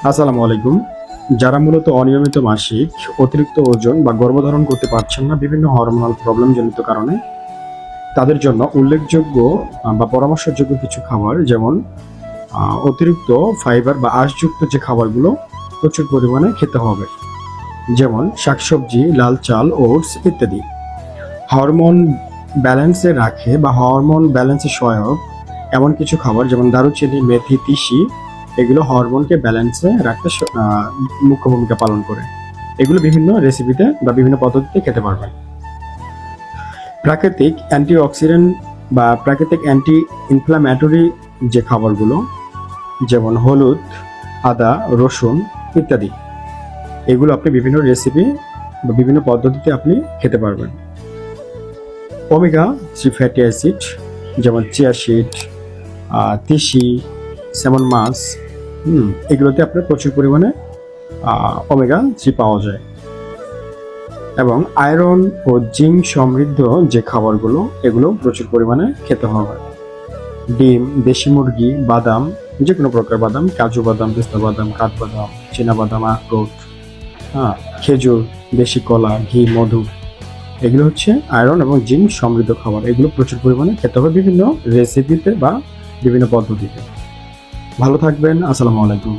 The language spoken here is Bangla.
আসসালামু আলাইকুম। যারা মূলত অনিয়মিত মাসিক, অতিরিক্ত ওজন বা গর্ভধারণ করতে পারছেন না বিভিন্ন হরমোনাল প্রবলেম জনিত কারণে, তাদের জন্য উল্লেখযোগ্য বা পরামর্শযোগ্য কিছু খাবার যেমন অতিরিক্ত ফাইবার বা আঁশযুক্ত যে খাবারগুলো প্রচুর পরিমাণে খেতে হবে। যেমন শাকসবজি, লাল চাল, ওটস ইত্যাদি। হরমোন ব্যালেন্সে রাখে বা হরমোন ব্যালেন্সে সহায়ক এমন কিছু খাবার যেমন দারুচিনি, মেথি, তিসি এগুলো হরমোনকে ব্যালেন্সে রাখতে মুখ্য ভূমিকা পালন করে। এগুলো বিভিন্ন রেসিপিতে বা বিভিন্ন পদ্ধতিতে খেতে পারবেন। প্রাকৃতিক অ্যান্টিঅক্সিডেন্ট বা প্রাকৃতিক অ্যান্টি ইনফ্ল্যামেটরি যে খাবারগুলো যেমন হলুদ, আদা, রসুন ইত্যাদি, এগুলো আপনি বিভিন্ন রেসিপি বা বিভিন্ন পদ্ধতিতে আপনি খেতে পারবেন। ওমেগা 3 ফ্যাটি অ্যাসিড যেমন চিয়া সিড, তিসি, স্যামন মাছ, এগুলোতে আপনার প্রচুর পরিমাণে ওমেগা 3 পাওয়া যায়। এবং আয়রন ও জিঙ্ক সমৃদ্ধ যে খাবারগুলো এগুলো প্রচুর পরিমাণে খেতে হবে। ডিম, দেশি মুরগি, বাদাম, যে কোনো প্রকার বাদাম, কাজু বাদাম, পেস্তা বাদাম, কাঠবাদাম, চীনা বাদাম, আখরোট, খেজুর, দেশি কলা, ঘি, মধু, এগুলো হচ্ছে আয়রন এবং জিঙ্ক সমৃদ্ধ খাবার। এগুলো প্রচুর পরিমাণে খেতে হবে বিভিন্ন রেসিপিতে বা বিভিন্ন পদ্ধতিতে। ভালো থাকবেন। আসসালামু আলাইকুম।